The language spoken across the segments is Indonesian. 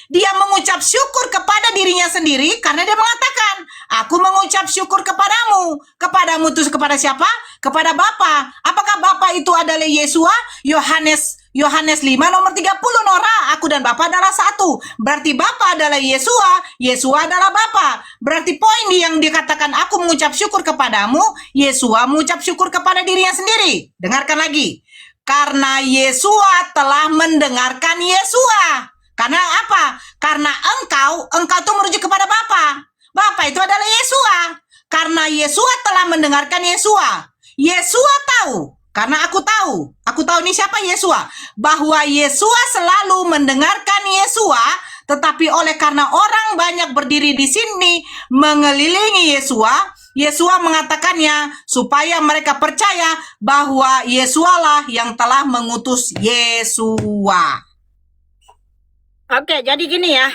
Dia mengucap syukur kepada dirinya sendiri karena dia mengatakan, aku mengucap syukur kepadamu. Kepadamu itu kepada siapa? Kepada Bapa. Apakah Bapa itu adalah Yesua? Yohanes 5 nomor 30, Nora. Aku dan Bapa adalah satu. Berarti Bapa adalah Yesua, Yesua adalah Bapa. Berarti poin yang dikatakan aku mengucap syukur kepadamu, Yesua mengucap syukur kepada dirinya sendiri. Dengarkan lagi. Karena Yesua telah mendengarkan Yesua. Karena apa? Karena engkau itu merujuk kepada Bapa. Bapa itu adalah Yesua. Karena Yesua telah mendengarkan Yesua. Yesua tahu. Karena aku tahu ini siapa Yesua. Bahwa Yesua selalu mendengarkan Yesua, tetapi oleh karena orang banyak berdiri di sini mengelilingi Yesua, Yesua mengatakannya supaya mereka percaya bahwa Yesualah yang telah mengutus Yesua. Oke, jadi gini ya.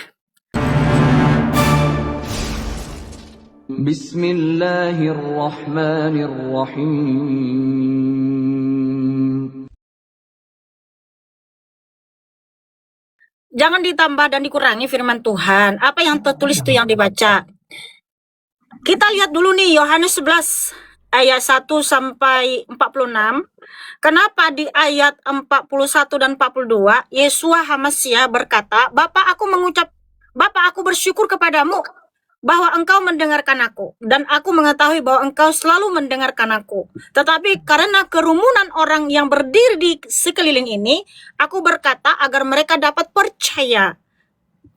Bismillahirrahmanirrahim. Jangan ditambah dan dikurangi firman Tuhan. Apa yang tertulis itu yang dibaca. Kita lihat dulu nih Yohanes 11 ayat 1 sampai 46. Kenapa di ayat 41 dan 42 Yesua HaMasiah berkata, Bapa aku bersyukur kepadamu bahwa engkau mendengarkan aku, dan aku mengetahui bahwa engkau selalu mendengarkan aku. Tetapi karena kerumunan orang yang berdiri di sekeliling ini, aku berkata agar mereka dapat percaya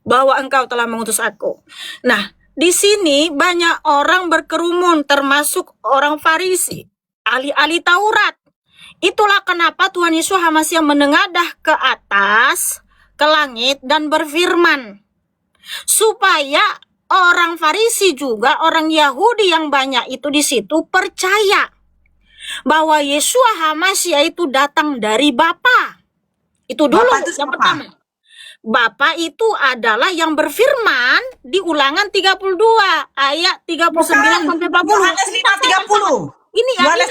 bahwa engkau telah mengutus aku. Nah, di sini banyak orang berkerumun, termasuk orang Farisi, ahli-ahli Taurat. Itulah kenapa Tuhan Yesus HaMasiah menengadah ke atas, ke langit, dan berfirman, supaya orang Farisi juga, orang Yahudi yang banyak itu di situ percaya bahwa Yesua HaMasiah itu datang dari Bapa. Itu dulu yang pertama. Bapa itu adalah yang berfirman di Ulangan 32 ayat 39 sampai 40. Yohanes 5:30. Ini ada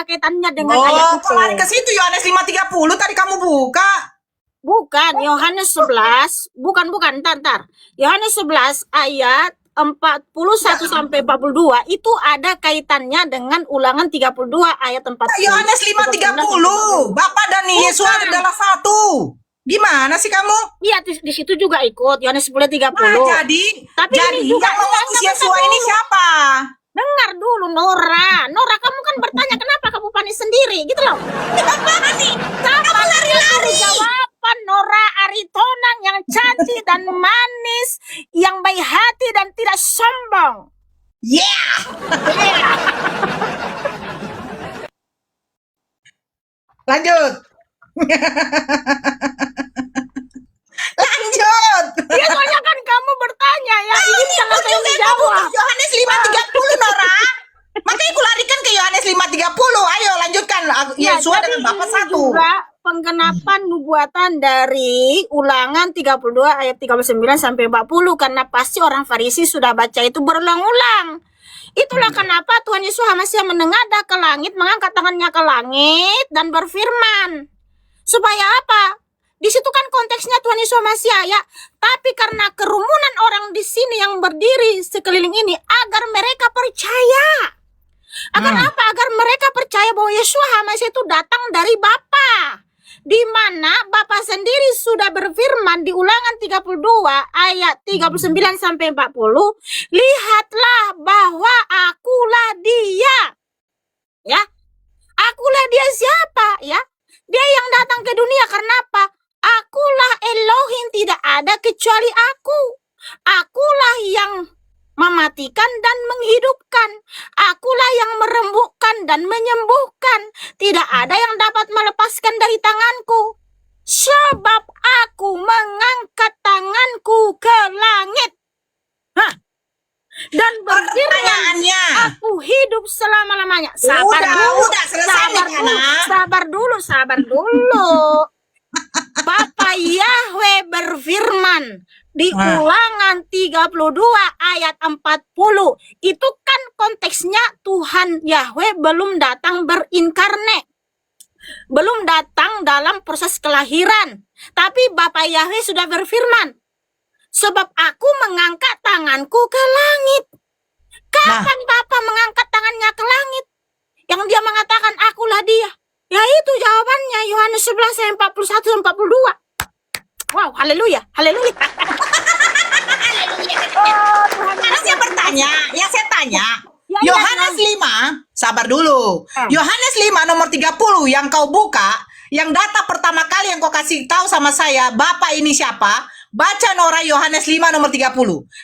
kaitannya, dengan ayat itu. Kok lari ke situ Yohanes 5:30 tadi kamu buka? Bukan, Yohanes 11, bukan, ntar. Yohanes 11 ayat 41 sampai 42 itu ada kaitannya dengan Ulangan 32 ayat 40. Yohanes 5:30. Bapa dan Yesus adalah satu. Gimana sih kamu? Iya, di situ juga ikut Yohanes 10:30. Nah, Tapi jadi ini juga yang mengutus Yesus ini siapa? Dengar dulu Nora. Nora, kamu kan bertanya kenapa kamu panik sendiri gitu loh. Apa nih? Kamu lari-lari. Jawaban Nora Aritonang yang cantik dan manis, yang baik hati dan tidak sombong. Yeah. Lanjut. Lanjut. Ya soalnya kan kamu bertanya ya. Ini jangan saya jawab. Yohanes 5:30 Nora. Makanya aku larikan ke Yohanes 5:30. Ayo lanjutkan. Yesus dengan Bapa satu. Juga penggenapan nubuatan dari Ulangan 32 ayat 39 sampai 40, karena pasti orang Farisi sudah baca itu berulang-ulang. Itulah kenapa Tuhan Yesus HaMasiah menengadah ke langit, mengangkat tangannya ke langit dan berfirman. Supaya apa? Di situ kan konteksnya Tuhan Yesus HaMasiah ya. Tapi karena kerumunan orang di sini yang berdiri sekeliling ini, agar mereka percaya. Agar apa? Agar mereka percaya bahwa Yesus HaMasiah itu datang dari Bapa. Di mana Bapa sendiri sudah berfirman di Ulangan 32 ayat 39 sampai 40, lihatlah bahwa akulah dia. Ya. Akulah dia siapa? Ya. Dia yang datang ke dunia karena apa? Akulah Elohim, tidak ada kecuali aku. Akulah yang mematikan dan menghidupkan. Akulah yang merembukan dan menyembuhkan. Tidak ada yang dapat melepaskan dari tanganku. Sebab aku mengangkat tanganku ke langit. Dan berfirman, aku hidup selama-lamanya. Sabar dulu. Bapa Yahweh berfirman di Ulangan 32 ayat 40. Itu kan konteksnya Tuhan Yahweh belum datang berinkarne. Belum datang sedang dalam proses kelahiran. Tapi Bapa Yahweh sudah berfirman, sebab aku mengangkat tanganku ke langit. Kapan Bapa mengangkat tangannya ke langit? Yang dia mengatakan, akulah dia. Ya itu jawabannya, Yohanes 11 ayat 41 dan 42. Wow, haleluya, haleluya. Karena saya bertanya, yang saya tanya, Ya, Yohanes 5, sabar dulu. Yohanes 5 nomor 30 yang kau buka, yang data pertama kali yang kau kasih tahu sama saya, Bapak ini siapa? Baca Nora Yohanes 5 nomor 30.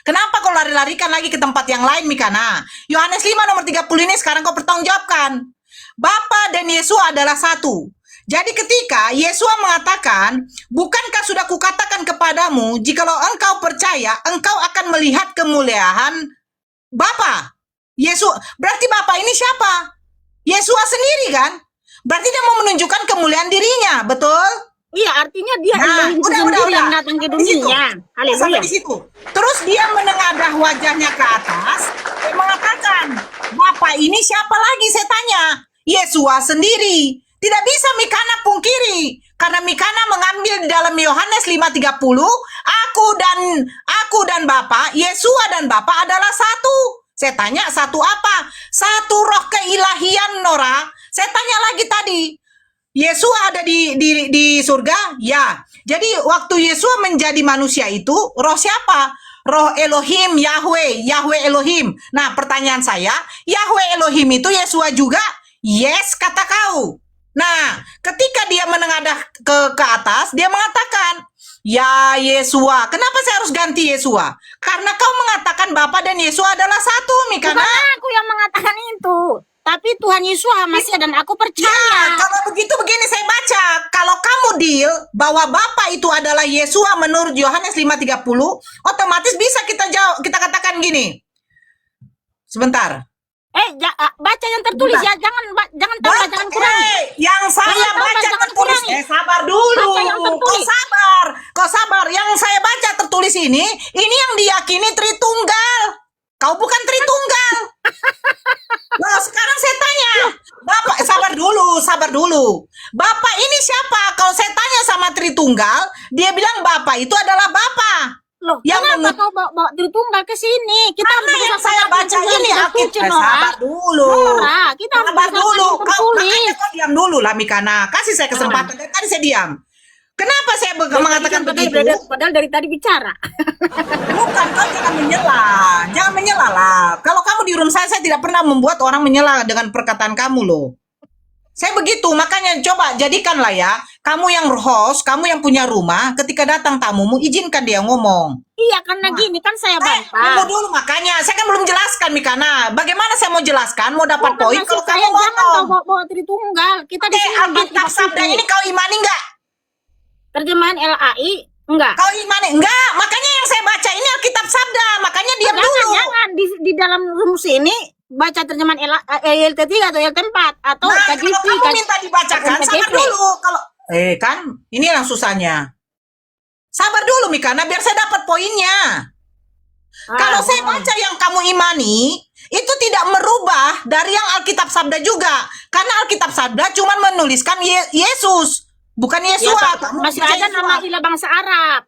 Kenapa kau lari-larikan lagi ke tempat yang lain, Mikana? Yohanes 5 nomor 30 ini sekarang kau pertanggungjawabkan. Bapa dan Yesus adalah satu. Jadi ketika Yesus mengatakan, bukankah sudah kukatakan kepadamu, jikalau engkau percaya, engkau akan melihat kemuliaan Bapa. Yesus, berarti Bapa ini siapa? Yesus sendiri kan? Berarti dia mau menunjukkan kemuliaan dirinya, betul? Iya, artinya dia Nah, Elohim udah, sendiri yang datang ke Di situ. dunia. Sampai Haleluya. di situ. Terus dia menengadah wajahnya ke atas, dia mengatakan, Bapak ini siapa lagi saya tanya? Yesua sendiri. Tidak bisa Mikana pungkiri. Karena Mikana mengambil di dalam Yohanes 5:30, aku dan Bapa, Yesua dan Bapa adalah satu. Saya tanya satu apa? Satu roh keilahian, Nora. Saya tanya lagi tadi. Yesus ada di surga? Ya. Jadi waktu Yesus menjadi manusia itu, roh siapa? Roh Elohim, Yahweh, Yahweh Elohim. Nah, pertanyaan saya, Yahweh Elohim itu Yesus juga? Yes, kata kau. Nah, ketika dia menengadah ke atas, dia mengatakan, ya Yesua. Kenapa saya harus ganti Yesua? Karena kau mengatakan Bapa dan Yesus adalah satu, Mikana. Bukan aku yang mengatakan itu, tapi Tuhan Yesus masih dan aku Ya, percaya. kalau begitu begini saya baca. Kalau kamu deal bahwa Bapa itu adalah Yesua menurut Yohanes 5:30, otomatis bisa kita katakan gini. Sebentar. Baca yang tertulis Bentar. ya, jangan tambah, jangan kurangi. Yang saya Jangan tambah, baca jangan tertulis. kurangi. Sabar dulu. Baca yang tertulis. Kau sabar. Yang saya baca tertulis ini yang diyakini Tritunggal. Kau bukan Tritunggal. Nah, sekarang saya tanya, Bapak, sabar dulu. Bapak ini siapa? Kalau saya tanya sama Tritunggal, dia bilang Bapak itu adalah Bapak. Loh, Yang kenapa kau bawa Tritunggal ke sini? Kita Karena harus yang berusaha saya sama baca Tritunggal ini yang Alkitab. tertulis, Nora. Sabar dulu. Nora, kita harus Sabar berusaha dulu. sama yang tertulis. Makanya kau diam dulu lah, Mikana. Kasih saya kesempatan. Dari tadi saya diam. Kenapa saya mengatakan begitu? Padahal dari tadi bicara. Bukan, kau jangan menyela. Jangan menyela lah. Kalau kamu di room saya tidak pernah membuat orang menyela dengan perkataan kamu loh. Saya begitu, makanya coba jadikanlah ya. Kamu yang host, kamu yang punya rumah, ketika datang tamumu, izinkan dia ngomong. Iya, karena gini kan saya Tunggu bantah. dulu, makanya saya kan belum jelaskan, Mikana. Bagaimana saya mau jelaskan, mau dapat Bukan poin maksud kalau kamu saya, jangan kau ngomong. bawa Tritunggal. Kita di sini Alkitab Sabda ini kau imani nggak? terjemahan LAI enggak. Kau imani? Enggak, makanya yang saya baca ini Alkitab Sabda, makanya diam dulu. Jangan di dalam rumus ini baca terjemahan LT 3 atau LT 4 atau Nah, KJP. kalau kamu minta dibacakan, sabar dulu. Kalau kan, ini yang susahnya. Sabar dulu, Mikana, biar saya dapat poinnya. Kalau saya baca yang kamu imani, itu tidak merubah dari yang Alkitab Sabda juga. Karena Alkitab Sabda cuma menuliskan Yesus, bukan Yesua. Kamu masih baca ada Yesua. nama ilah bangsa Arab.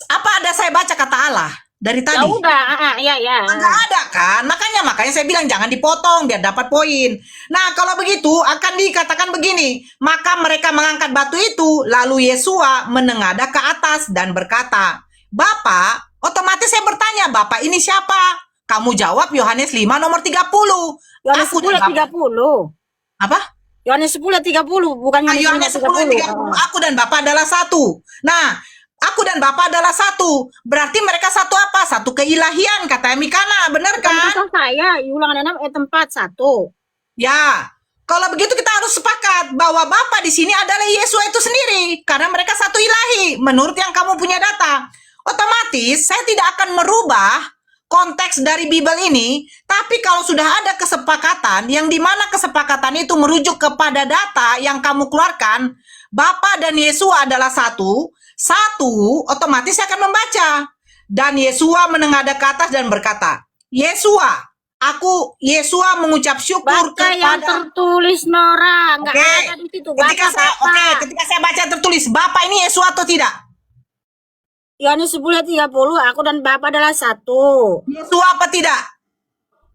Apa ada saya baca kata Allah dari Ya tadi? udah, ya. Nggak ada kan, makanya saya bilang jangan dipotong biar dapat poin. Nah, kalau begitu akan dikatakan begini, maka mereka mengangkat batu itu, lalu Yesua menengadah ke atas dan berkata, Bapak, otomatis saya bertanya, Bapak ini siapa? Kamu jawab Yohanes 5 nomor 30. Yohanes Aku 10 dan Bapak- 30. Apa? Yohanes 10 30, bukan Yohanes 10 30. Aku dan Bapak adalah satu. Nah, aku dan Bapak adalah satu. Berarti mereka satu apa? Satu keilahian, kata Mikana. Benar kan? Kan saya, Ulangan 6 ayat 4:1. Ya, kalau begitu kita harus sepakat bahwa Bapa di sini adalah Yesus itu sendiri. Karena mereka satu ilahi, menurut yang kamu punya data. Otomatis, saya tidak akan merubah konteks dari Bible ini, tapi kalau sudah ada kesepakatan, yang dimana kesepakatan itu merujuk kepada data yang kamu keluarkan, Bapa dan Yesus adalah satu, otomatis saya akan membaca. Dan Yesua menengadah ke atas dan berkata, Yesua, Yesua mengucap syukur Baca yang kepada. tertulis Nora, nggak Oke. ada di situ. Baca Ketika saya baca tertulis, Bapak ini Yesua atau tidak? Yohanes 10 ayat 30, aku dan Bapa adalah satu. Yesua apa tidak?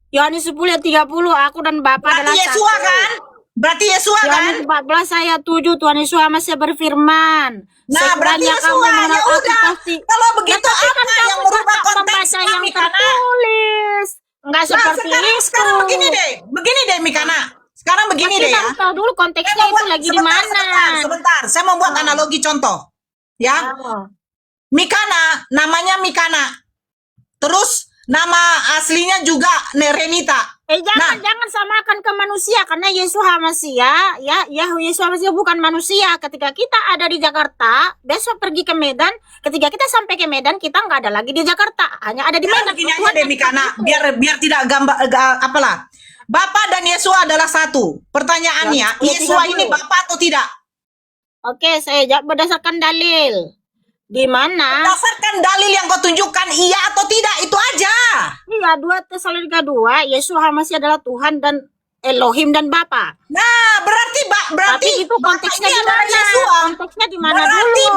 Yohanes 10 ayat 30, aku dan Bapa Berarti adalah Yesua satu. kan? Berarti Yesua kan? Yohanes 14 ayat 7, Tuhan Yesus masih berfirman. Nah, berarti Sekiranya kamu Yesua. Ya mengenal aku udah. pasti. Kalau begitu Tapi kan apa kamu yang merubah tetap konteks membaca yang Mikana? tertulis. Enggak Nah, seperti itu. sekarang begini deh Mikana. Sekarang begini Tapi deh ya. harus tahu dulu konteksnya itu lagi di mana. Sebentar. Saya membuat analogi contoh. Ya. Oh. Mikana, namanya Mikana. Terus nama aslinya juga Nerenita. Jangan samakan ke manusia karena Yesus Hamasiah ya Yesus Hamasiah bukan manusia. Ketika kita ada di Jakarta, besok pergi ke Medan, ketika kita sampai ke Medan kita nggak ada lagi di Jakarta, hanya ada di Ya, Medan. begini aja deh Mikana, biar tidak apalah. Bapak dan Yesus adalah satu. Pertanyaannya, Ya, Yesus ini Bapak atau tidak? Oke, saya jawab berdasarkan dalil. Di mana? Berdasarkan dalil yang kau tunjukkan iya atau tidak, itu aja. Iya, 2 Tesalonika 2, Yesus Hamasiah adalah Tuhan dan Elohim dan Bapa. Nah, berarti Tapi itu Bapak konteksnya ini di adalah mana? Yesua. Konteksnya di mana Berarti dulu?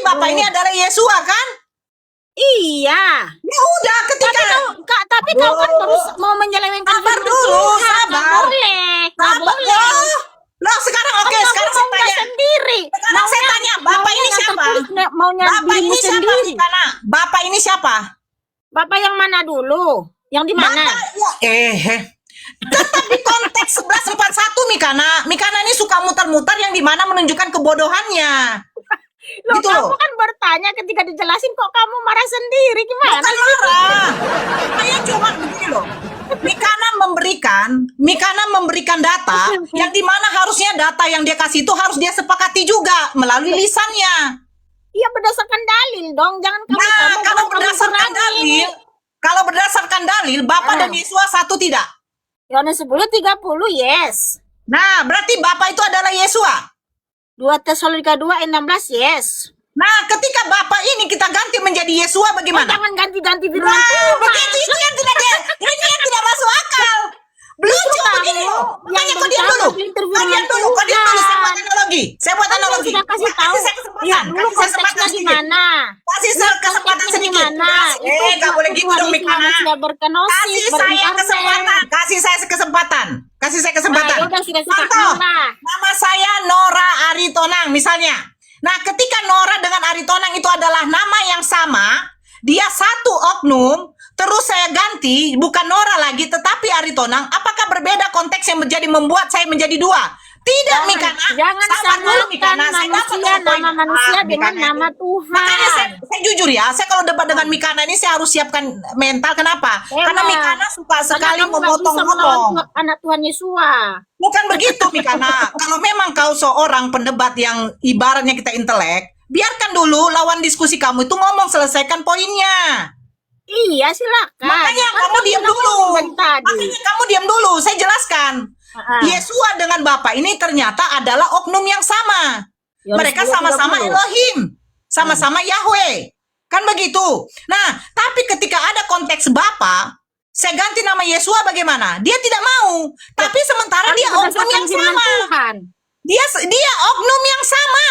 Bapak ini adalah Yesua kan? Iya. Ya udah, ketika Tapi kau kan terus mau menyelewengkan Sabar firman dulu, Tuhan. sabar. Nggak boleh. Nggak Sabar. boleh. Loh, sekarang oke, Kamu sekarang saya maunya tanya. sendiri. Sekarang saya tanya, Bapak ini yang siapa? tertulis, maunya Bapak dirimu ini siapa, sendiri. Mikana? Bapak ini siapa? Bapak yang mana dulu? Yang di mana? Tetap di konteks 1141 Mikana. Mikana ini suka muter-muter yang dimana menunjukkan kebodohannya. Loh, Gitu kamu loh. kan bertanya ketika dijelasin kok kamu marah sendiri. Gimana? Bukan marah. Saya cuma begini loh. Mikana memberikan data yang dimana harusnya data yang dia kasih itu harus dia sepakati juga melalui lisannya. Iya, berdasarkan dalil dong. Jangan kamu Nah, kamu kalau kamu berdasarkan kurangi. dalil, Bapak dan Yesus satu tidak? Yohanes 10:30, yes. Nah, berarti Bapak itu adalah Yesus. 2 Tesalonika 2 ayat 16, yes. Nah, ketika Bapak ini kita ganti menjadi Yesus bagaimana? Jangan ganti-ganti firman Nah, Tuhan. begitu itu yang tidak masuk akal. Lucu kamu begini loh. Makanya yang kau diam berusaha dulu. melintir Kau firman diam dulu. Tuhan. Saya buat Kan saya analogi. sudah kasih tahu. Saya kesempatan. Ya, dulu Kasih saya kesempatan konteksnya sedikit. gimana? Kasih saya kesempatan Konteksnya sedikit. gimana? Nggak boleh gitu dong, Mikana. Sudah berkenosis, Kasih saya kesempatan. Kasih saya kesempatan. Nah, yaudah, sudah Contoh. Nora. Nama saya Nora Aritonang misalnya. Nah, ketika Nora dengan Aritonang itu adalah nama yang sama, dia satu oknum, terus saya ganti bukan Nora lagi tetapi Aritonang, apakah berbeda konteks yang membuat saya menjadi dua? Tidak, Mikana. Jangan Sabar dulu, Mikana. samakan Saya dapat manusia, poin. nama manusia dengan Mikana nama itu. Tuhan. Makanya saya jujur ya, saya kalau debat dengan Mikana ini saya harus siapkan mental. Kenapa? Karena Emang. Mikana suka sekali Karena kamu nggak bisa melawan memotong-motong. anak Tuhan Yesus. Bukan begitu, Mikana. Kalau memang kau seorang pendebat yang ibaratnya kita intelek, biarkan dulu lawan diskusi kamu itu ngomong, selesaikan poinnya. Iya, silakan. Makanya Kan kamu diam dulu. tadi. Makanya kamu diam dulu. Saya jelaskan. Yesua dengan Bapa ini ternyata adalah oknum yang sama. Ya, Mereka 10, sama-sama 30. Elohim, sama-sama Yahweh. Kan begitu. Nah, tapi ketika ada konteks Bapa, saya ganti nama Yesua bagaimana? Dia tidak mau. Tapi sementara Kan dia oknum berdasarkan yang firman sama. Tuhan. Dia oknum yang sama.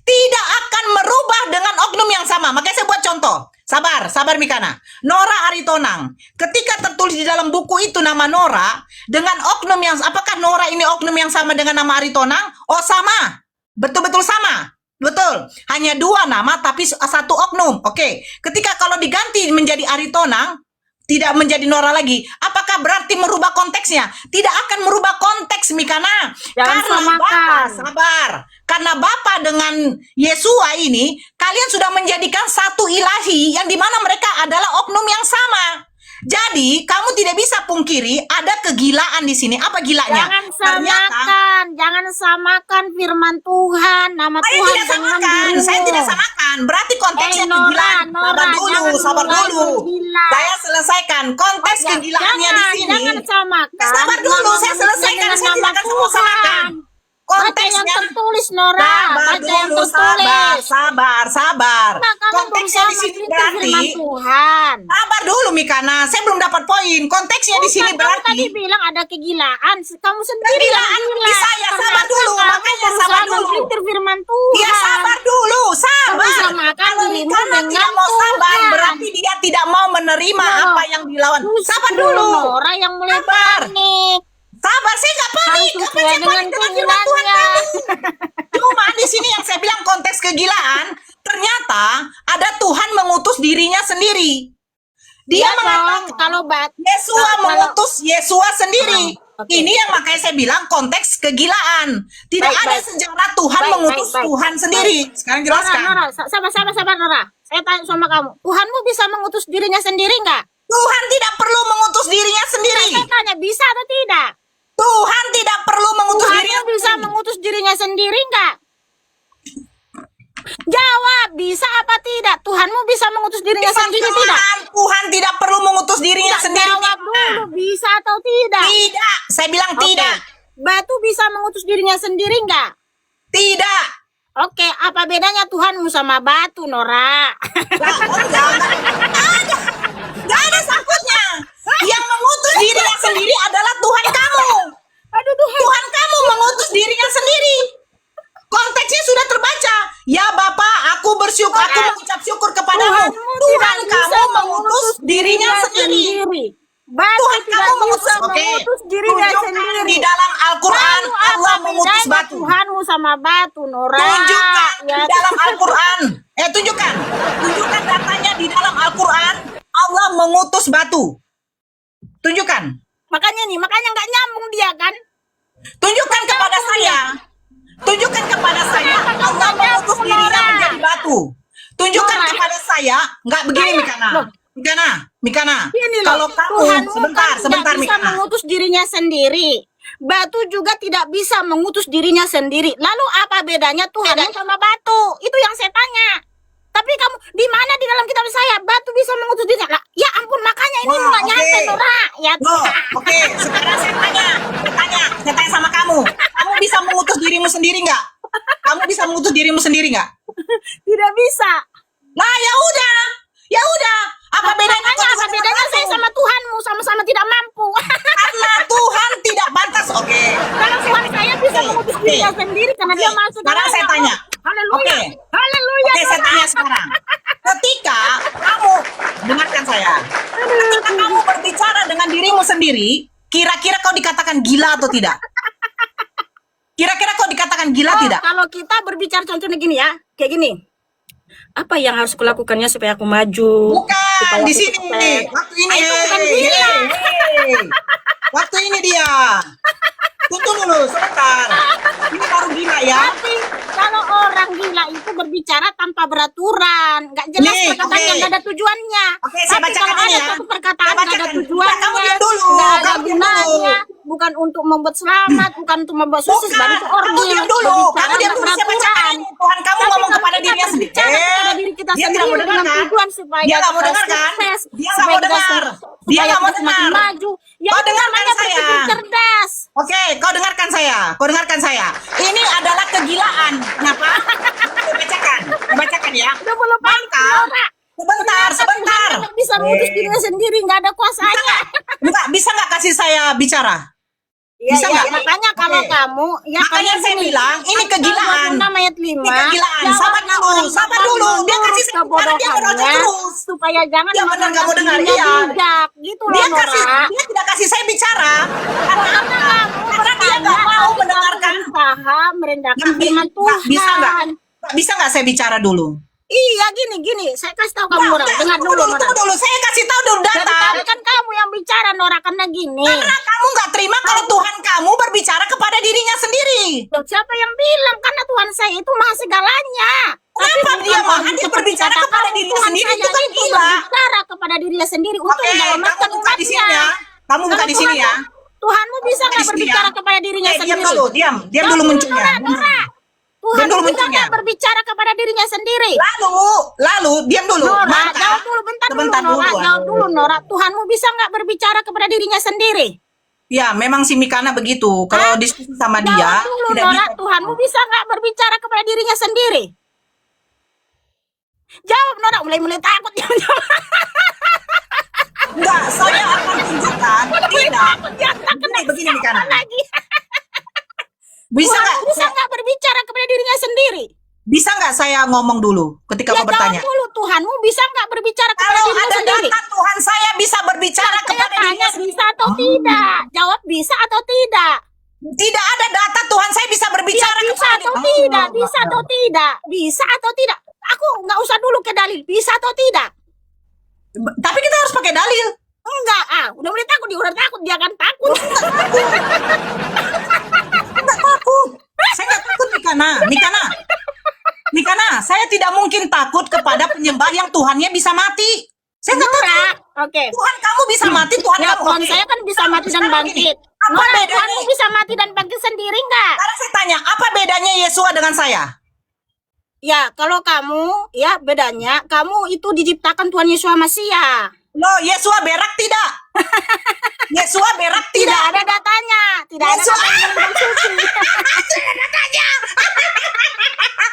Tidak akan merubah dengan oknum yang sama. Makanya saya buat contoh. Sabar Mikana. Nora Aritonang. Ketika tertulis di dalam buku itu nama Nora dengan oknum yang, apakah Nora ini oknum yang sama dengan nama Aritonang? Oh, sama. Betul-betul sama. Betul. Hanya dua nama tapi satu oknum. Oke. Ketika kalau diganti menjadi Aritonang, tidak menjadi Nora lagi, apakah berarti merubah konteksnya? Tidak akan merubah konteks, Mikana. Jangan Karena samakan. Bapa, sabar. Karena Bapa dengan Yesua ini, kalian sudah menjadikan satu ilahi yang dimana mereka adalah oknum yang sama. Jadi, kamu tidak bisa pungkiri ada kegilaan di sini. Apa gilanya? Jangan samakan firman Tuhan, nama Saya Tuhan tidak dengan samakan, dirimu. saya tidak samakan. Berarti konteksnya Nora, kegilaan. Sabar jangan dulu. gila. Saya selesaikan konteks kegilaannya di sini. Jangan samakan. Sabar dulu, nama saya manusia selesaikan. dengan Saya tidak nama akan samakan. Tuhan. Baca yang Konteksnya tertulis, Nora. sabar Baca yang dulu, tertulis. sabar. Nah, kamu Konteksnya berusaha di sini meneliti berarti firman Tuhan. sabar dulu Mikana, saya belum dapat poin. Konteksnya di sini Bukan, kamu tadi berarti bilang ada kegilaan. Kamu sendiri yang kegilaan gila. di saya. Karena Sabar dulu, kamu makanya berusaha sabar dulu. meneliti firman Tuhan. Dia sabar dulu, sabar. Kamu samakan Kalau dirimu Mikana dengan tidak mau sabar, Tuhan. berarti dia tidak mau menerima Loh, apa yang dilawan. Sabar justru dulu. Nora yang mulai Sabar. panik. Sabar, saya nggak panik. Harus Apa sesuai saya dengan panik dengan firman Tuhan keinginannya. kamu? Cuma di sini yang saya bilang konteks kegilaan, ternyata ada Tuhan mengutus dirinya sendiri. Dia Iya dong, mengatakan kalau Yesua kalau- mengutus Yesua sendiri. Oke. Ini yang makanya saya bilang konteks kegilaan. Tidak Baik, ada baik. sejarah Tuhan Baik, mengutus baik, baik. Tuhan sendiri. Sekarang jelaskan. Nora, sabar Nora. Saya tanya sama kamu, Tuhanmu bisa mengutus dirinya sendiri nggak? Tuhan tidak perlu mengutus dirinya sendiri. Saya tanya, bisa atau tidak? Tuhan tidak perlu mengutus dirinya Tuhanmu bisa mengutus dirinya sendiri nggak? Jawab, bisa apa tidak? Tuhanmu bisa mengutus dirinya sendiri tidak? Tuhan tidak perlu mengutus dirinya Tidak, sendiri. jawab dulu, bisa atau tidak? Tidak, saya bilang Oke. tidak. Batu bisa mengutus dirinya sendiri nggak? Tidak. Oke, apa bedanya Tuhanmu sama batu, Nora? Gak ada sangkutnya. Yang mengutus dirinya sendiri adalah Tuhan kamu. Aduh Tuhan. Tuhan kamu mengutus dirinya sendiri. Konteksnya sudah terbaca. Ya Bapa, aku bersyukur, aku mengucap syukur kepadamu. Tuhanmu Tuhan tidak bisa kamu mengutus dirinya sendiri. Batu Tuhan tidak kamu mengutus, bisa oke. mengutus dirinya Tunjukkan sendiri. di dalam Al-Quran Lalu Allah apa mengutus bedanya batu. Tuhanmu sama batu, Nora? Tunjukkan Ya, di dalam Al-Quran. Tunjukkan. Tunjukkan datanya di dalam Al-Quran. Allah mengutus batu. Tunjukkan. makanya nggak nyambung dia kan? Tunjukkan kepada saya. Tunjukkan kepada saya. Allah mengutus dirinya menjadi batu. Tunjukkan Nora. kepada saya. Nggak begini Mikana. Loh. Mikana. Ini loh, Kalau kamu Tuhanmu sebentar kan tidak bisa Mikana. mengutus dirinya sendiri. Batu juga tidak bisa mengutus dirinya sendiri. Lalu apa bedanya Tuhanmu sama batu? Itu yang saya tanya. Tapi kamu di mana di dalam kitab saya batu bisa mengutus dirinya? Lah, ya ampun, makanya ini Wah, nggak nyampe, oke. Nora. Ya Loh, oke. Sekarang saya tanya sama kamu. Kamu bisa mengutus dirimu sendiri nggak? Kamu bisa mengutus dirimu sendiri nggak? tidak bisa. Nah, ya udah. Apa bedanya? Makanya apa bedanya saya sama Tuhanmu sama-sama tidak mampu. Karena Tuhan tidak pantas. Oke. Kalau Tuhan saya bisa mengutus Oke. dirinya sendiri karena dia masuk. Sekarang saya tanya. Haleluya. Oke. Haleluya. Oke, saya Nora. tanya sekarang. Ketika kamu dengarkan saya. Ketika kamu berbicara dengan dirimu sendiri, kira-kira kau dikatakan gila atau tidak? Kira-kira kau dikatakan gila Oh, tidak? kalau kita berbicara contohnya gini ya, kayak gini. Apa yang harus kulakukannya supaya aku maju? Bukan Supaya di aku sini. sukses? Waktu ini. Ah, itu bukan Hey, gila. hey. Waktu ini dia. Tunggu dulu sebentar. Ini baru gila ya. Tapi kalau orang gila itu berbicara tanpa beraturan, nggak jelas Nih, perkataannya, oke. nggak ada tujuannya. Oke, saya Tapi bacakan kalau ini ada ya. satu perkataan Saya nggak ada bacakan. tujuannya, Kamu diam dulu. nggak ada Kamu diam dulu. gunanya, bukan untuk membuat selamat, bukan untuk membuat sukses, baru itu kamu orgi. diam dulu. Berbicara Kamu diam nggak dulu. Saya bacakan beraturan. ini. Tuhan kamu Tapi ngomong kalau kepada kita dirinya sendiri. berbicara kepada diri kita Dia tidak sendiri mau dengan dengarkan. tujuan supaya Dia nggak mau kita dengarkan. sukses, Dia nggak supaya mau kita dengar. supaya Dia nggak mau kita semakin dengar. maju. Ya Kau itu dengarkan namanya saya. berpikir cerdas. Oke, kau dengarkan saya. Kau dengarkan saya. Ini adalah kegilaan. Kenapa? Saya bacakan. Saya bacakan ya. Udah mulai panik, Maka, Nora. sebentar. Tuhan nggak bisa mengutus dirinya sendiri, nggak ada kuasanya. Bisa nggak kasih saya bicara? Iya, Bisa iya. nggak? Makanya kalau Oke. kamu, ya Makanya kamu saya gini, bilang, ini kegilaan. 6 ayat 5. Ini kegilaan. Sabar dulu, sabar dulu. Dia kasih saya bicara, dia merocok terus. supaya jangan Dia benar nggak mau dengar. dirinya Iya. bijak. Gitu loh, Dia kasih, Nora. dia tidak kasih saya bicara. Karena kamu Karena dia nggak bertanya, mau tapi mendengarkan. kamu berusaha merendahkan firman Nggak, bisa nggak? Tuhan. Bisa nggak saya bicara dulu? Iya, gini. Saya kasih tahu kamu, Nora. Dengar dulu, Nora. Tunggu dulu. Saya kasih tahu dulu Dari data. tadi kan kamu yang bicara, Nora, karena gini. Karena kamu nggak terima kalau Tuhan kamu berbicara kepada dirinya sendiri. Loh, siapa yang bilang? Karena Tuhan saya itu maha segalanya. Kenapa Tapi dia bukan maha? Dia seperti berbicara kata kepada kamu, dirinya Tuhan sendiri, saya itu kan itu gila. berbicara kepada dirinya sendiri untuk Oke, menyelamatkan kamu buka di sini umatnya. ya. Kamu buka Kalau di sini ya. Tuhanmu bisa nggak Di sini berbicara ya. kepada dirinya Diam sendiri? dulu, diam Jawab dulu munculnya. Nora. Tuhan Diam dulu bisa munculnya. nggak berbicara kepada dirinya sendiri? Lalu, diam dulu. Nora, Maka, jawab dulu, bentar dulu, sebentar Nora. dulu. Jawab dulu, Nora. Tuhanmu bisa nggak berbicara kepada dirinya sendiri? Ya, memang si Mikana begitu. Kalau diskusi sama dia, Jawab dulu, tidak Nora. bisa. Tuhanmu bisa nggak berbicara kepada dirinya sendiri? Jawab, Nora. Mulai takut. Enggak, saya akan tunjukkan. Tidak. Begini Mikana. Lagi. Bisa nggak? Tuhanmu bisa nggak berbicara kepada dirinya sendiri? Bisa nggak saya ngomong dulu ketika Ya kau bertanya? jawab dulu, Tuhanmu bisa nggak berbicara kepada Kalau dirinya ada sendiri? data Tuhan saya bisa berbicara Saya kepada dirinya tanya sendiri. bisa atau tidak? Jawab bisa atau tidak? Tidak ada data Tuhan saya bisa Ya, berbicara bisa kepada atau tidak? Bisa atau tidak? Bisa atau tidak? Aku nggak usah dulu ke dalil. Bisa atau tidak? Tapi kita harus pakai dalil. Enggak, udah mulai takut, dia udah takut, dia akan takut. Enggak takut. Saya nggak takut Mikana, saya tidak mungkin takut kepada penyembah yang Tuhannya bisa mati. Saya nggak takut. Nora, oke. Tuhan kamu bisa mati, Tuhan Ya, kamu. Tuhan Oke. saya kan bisa mati dan Sekarang begini, bangkit. apa Nora, bedanya? Tuhanmu bisa mati dan bangkit sendiri enggak? Sekarang saya tanya, apa bedanya Yesua dengan saya? Ya, kalau kamu, ya bedanya, kamu itu diciptakan Tuhan Yesus Masia. Loh, Yesua berak tidak? Yesua berak Tidak tidak? ada datanya. Tidak ada Yesus- datanya dalam suci.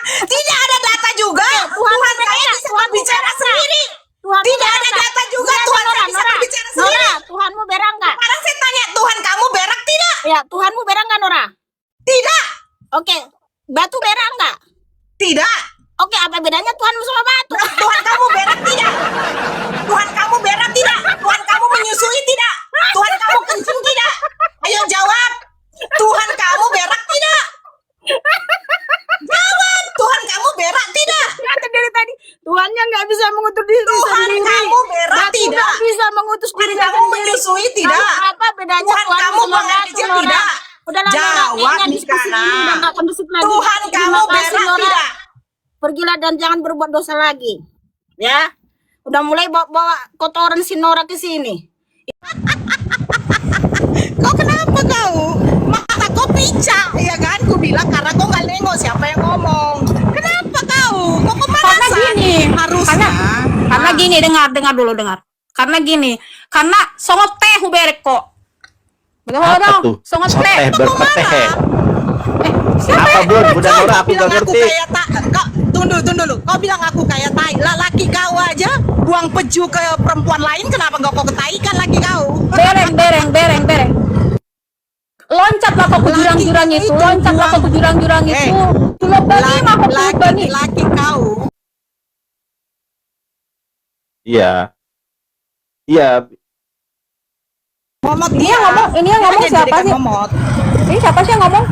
Tidak ada data juga. Tuhan saya berkata, bisa Tuhan berbicara berkata. sendiri. Tuhanmu Tidak berak ada nggak? data juga. Nora, Tuhan saya Nora, bisa berbicara sendiri. Nora, Tuhanmu berak nggak? Sekarang saya tanya, Tuhan kamu berak tidak? Ya, Tuhanmu berak nggak, Nora? Tidak. Oke, batu berak nggak? Tidak. Oke, apa bedanya Tuhanmu sama batu? Tuhan kamu berak tidak? Tuhan kamu berak tidak? Tuhan kamu menyusui tidak? Tuhan kamu kencing tidak? Ayo jawab. Tuhan kamu berak tidak? Jawab. Tuhan kamu berak tidak? Kata dari tadi, Tuhannya nggak bisa mengutus diri Tuhan sendiri. kamu berak Batu tidak? nggak bisa mengutus Tuhan dirinya kamu sendiri. menyusui tidak? Lalu apa bedanya Tuhan Tuhan kamu sama buang air batu, kecil Nora? tidak? Udahlah, Nora, Jawab, kayaknya diskusi Mikana. ini udah nggak kondusif lagi. Tuhan Terima kamu kasih, berak Nora. tidak? Pergilah dan jangan berbuat dosa lagi. Ya, udah mulai bawa kotoran si Nora ke sini. Kau kenapa kau? Mata kau pincang, ya kan? Ku bilang karena kau nggak nengok siapa yang ngomong. Kenapa kau? Kau kemana? Karena gini, Harusnya. karena gini, dengar dulu. Karena gini, karena songot teh huberek kok. Betul Apa dong, tuh? songot Songot teh. teh berpeteh. Siapa Apa yang bun? ngomong? Udah Nora, aku bilang gak aku ngerti. kayak tunggu dulu. Kau bilang aku kayak tai. Lah laki kau aja buang peju ke perempuan lain, kenapa nggak kau ketaikan laki kau? Bereng. Loncatlah kau ke jurang-jurang itu, loncatlah kau ke jurang-jurang itu. Tulok bani mah kau tulok bani. Laki kau. Iya. Iya. Momot Ini dia. yang ngomong, ini yang ngomong Dia siapa jadikan sih? Momot. Ini siapa sih yang ngomong?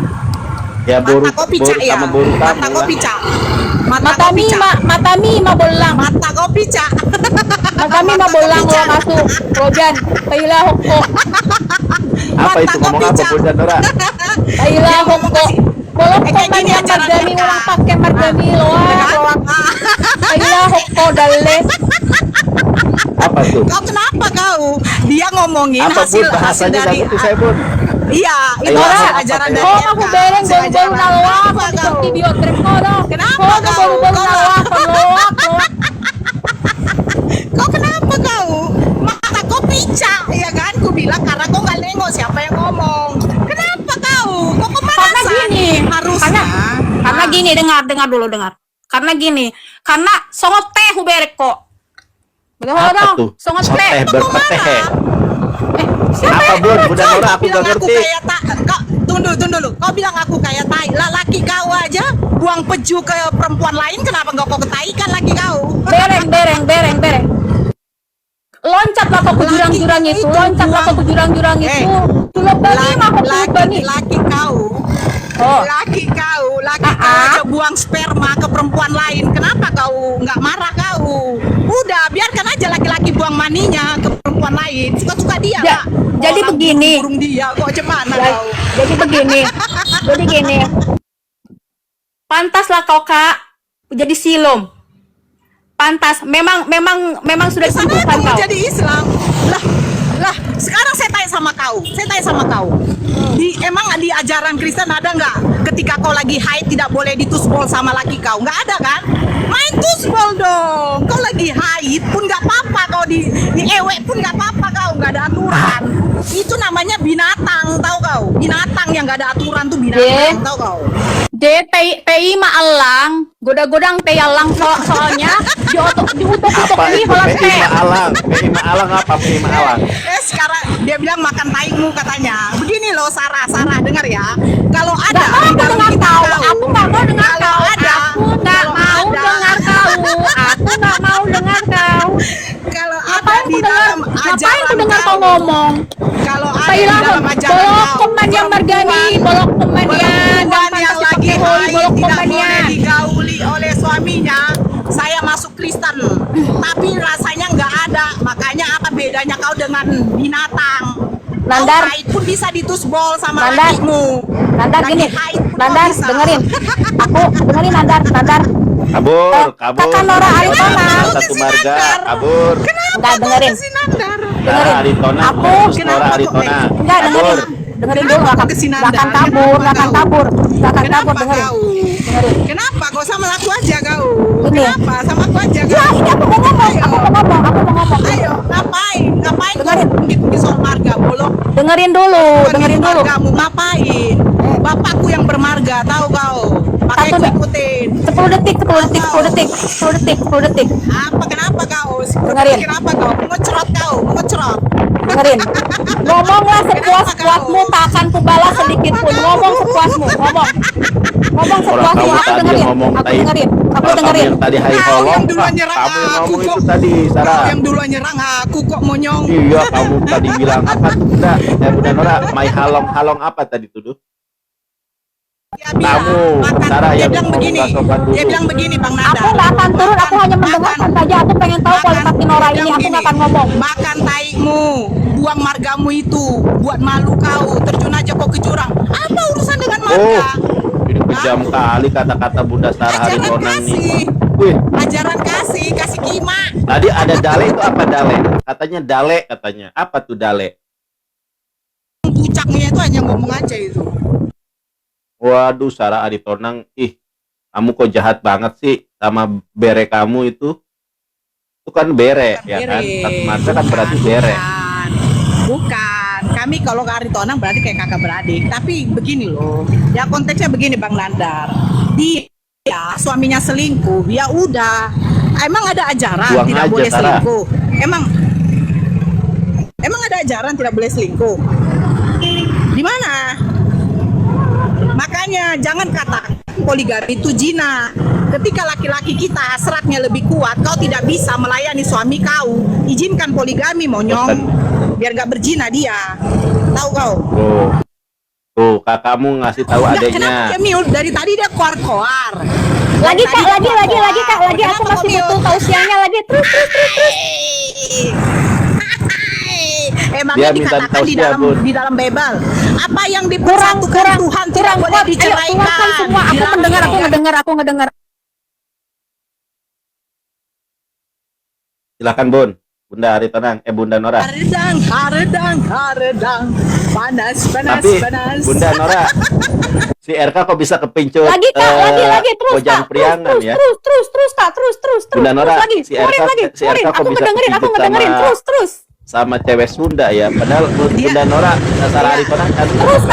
Ya Mata kau picak ya. sama boru Mata kamu kau lah. picak. Matami ma bolang. Mata kau picak. Matami ma bolang lo masuk. Rojan, kaila hokko. Apa itu Mata kau ngomong apa picak. bun dan Nora? Kaila hokko. Bolong kayak kok gini man aja margami nanti, ulang Kak. pakai margami loak. Kaila hokko dalet. Apa tuh? Kau kenapa kau? Dia ngomongin Apa bun hasil bahasanya gak dari ngerti saya bun? iya, itu Ayo, hasil apa, ajaran apa, dari Oh, MK. aku bereng Hasil bau-bau ajaran. nalawak. Kenapa Di kau? video trip ko no. Kenapa Oh, kau? bau-bau Kau- nalawak. Loak. Kau kenapa kau? Mata kau picak, ya kan? Ku bilang karena kau nggak nengok siapa yang ngomong. Kenapa kau? Kau kemana? Karena gini, Harusnya. karena gini, dengar dulu. Karena gini, karena songot teh huberek kok. Betul Apa dong, tuh? songot Songot teh. teh berpeteh. Siapa Apa yang bun? ngomong? Udah Nora, aku bilang gak aku ngerti. kayak tunggu dulu. Kau bilang aku kayak tai. Lah laki kau aja buang peju ke perempuan lain, kenapa nggak kau ketaikan laki kau? Bereng. Loncatlah kau ke jurang-jurang itu, loncatlah kau ke jurang-jurang itu. Tulok bani mah kau tulok bani. Laki kau. Oh. Laki kau aja buang sperma ke perempuan lain. Kenapa kau nggak marah kau? Udah, biarkan aja laki-laki buang maninya ke perempuan lain. Suka-suka dia, Ja- Kak. jadi Orang begini. burung dia, kok gimana Ja- kau? Jadi begini. Pantaslah kau Kak jadi silom. Pantas, memang sudah Sana ditentukan kamu kau. jadi Islam. Lah, sekarang saya tanya sama kau. Emang di ajaran Kristen ada nggak ketika kau lagi haid tidak boleh ditusbol sama laki kau? Nggak ada kan? Main tusbol dong. Kau lagi haid pun nggak apa-apa, kau di ewek pun nggak apa-apa, kau nggak ada aturan. Itu namanya binatang, tahu kau? Binatang yang nggak ada aturan tuh binatang, tahu kau? PI maalang, goda-godang teh alang soalnya diutuk-utuk Apa nih itu holas PI teh. Maalang? PI Maalang apa PI Maalang? Sekarang dia bilang makan taingmu katanya. Begini loh Sarah dengar ya. Kalau ada Gak mau di aku dalam dengar kitab kau, kau, aku gak mau dengar kalau kau, ada, aku gak kalau mau ada, dengar kau, aku gak mau dengar kau. kalau ada Ngapain di ku dengar, dalam ngapain ajaran ku dengar kau kau, ngomong? kalau ada di Baiklah, dalam ajaran bolok kau, kemandian margani, bolok kemandian, dan perempuan yang pantas lagi diketahui, haid bolok tidak boleh kemandian. digauli oleh suaminya. Saya masuk Kristen, tapi rasanya nggak ada. Makanya apa bedanya kau dengan binatang? Nandar. Kau haid pun bisa ditusbol sama Nandar. lakimu. Nandar Lagi gini, haid pun Nandar bisa. dengerin, aku dengerin Nandar. Kabur. Kakak Nora Aritona. Satu marga. Kabur. Enggak dengerin. Si Nandar. Sarah Aritona Aku- versus Kenapa Nora kok, Aritona. Enggak Kabur. dengerin dulu, Kenapa gak kau ke Sinanda? akan kabur, gak akan kabur, Kenapa dengerin. kau? Dengerin. Kenapa kau sama aku aja kau? Ini. Kenapa sama aku aja Ya, kau? ini aku mau ngomong. Ayo, ngapain kau Dengerin. pergi soal marga bolok? Dengerin dulu. Margamu ngapain? Bapakku yang bermarga, tahu kau? Pakai Satu, ikutin. 10 detik. Apa kenapa kau? Dengerin. Kenapa kau? Ngecrot. Dengerin. Ngomonglah sepuas-puasmu, tak akan kubalas sedikit pun. Ngomong sepuasmu, ngomong Orang sepuasmu. kamu Aku tadi dengerin. ngomong Aku tai. dengerin. Orang kamu yang tadi hai Kau holong. yang duluan nyerang Kamu yang aku ngomong itu kok. tadi, Sarah. Kau yang duluan nyerang aku kok monyong. Iya, kamu tadi bilang apa? Bunda, Bunda Nora, mai halong apa tadi tuduh? Dia bilang, Kamu, makan. Sarah Dia yang bilang ngomong begini. gak sopan dulu. Dia bilang begini, Bang Nada. Aku nggak akan turun. Aku hanya mendengarkan saja. Aku pengen tahu kualitas Nora ini. Aku nggak akan ngomong. Makan taikmu, buang margamu itu, buat malu kau, terjun aja kau ke jurang. Apa urusan dengan Oh, marga? ini kejam kali kata-kata Bunda Sarah Ajaran Aritona kasih, nih. Wih, ajaran kasih kima. tadi ada dale itu apa dale? Katanya dale katanya. Apa tuh dale? Pucaknya itu hanya ngomong aja itu. Waduh, Sarah Aritonang, kamu kok jahat banget sih sama bere kamu itu. Itu kan bere, ya kan? Satu marga kan berarti bere. Bukan. Kami kalau ke Aritonang berarti kayak kakak beradik. Tapi begini loh. Ya konteksnya begini Bang Nandar. Dia suaminya selingkuh, ya udah. Emang ada ajaran Buang tidak aja, boleh Sarah. selingkuh? Emang ada ajaran tidak boleh selingkuh? Di mana? Makanya jangan katakan poligami itu zina. Ketika laki-laki kita hasratnya lebih kuat, kau tidak bisa melayani suami kau. Izinkan poligami, monyong. Biar gak berzina dia. Tahu kau? Tuh, kakakmu ngasih tahu Kenapa adeknya. dia miul? Dari tadi dia koar-koar. Lagi Dari kak, tadi dia lagi koar-koar. kak. Aku Kenapa kau masih miul? butuh tausiahnya lagi. Terus. Emangnya Dia minta dikatakan di tausiah, dalam Bun. di dalam Bible apa yang Kurang dipersatukan Tuhan tidak boleh kuat. Ayo diceraikan. keluarkan semua. Aku ngedengar. Silakan Bun. Bunda Aritonang, Bunda Nora. Haredang, panas. Tapi Bunda Nora, si RK kok bisa kepincut Lagi kak, lagi terus Bojang kak. Priangan ya? Terus kak, terus. Bunda Nora, Terus lagi. si RK Keluarin. kok Aku bisa ngedengerin. kepincut Terus. sama cewek Sunda ya? Padahal Bunda Nora, Sarah Aritonang kan Terus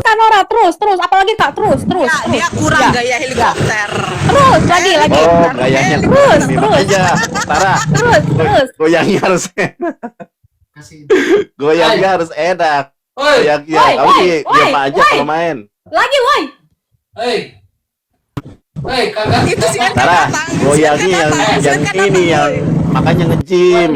kak Nora, terus. Apalagi kak, terus. Dia kurang gaya helikopter. Terus lagi. Oh, gayanya Terus. aja. Sarah, Terus. goyangnya harus goyangnya harus enak. Goyangnya, Woi, kamu woi, diam aja woi. kalau main. Lagi, woi. Hei, kagak. Itu si RK Sarah, datang. goyangnya yang ini yang makanya nge-gym.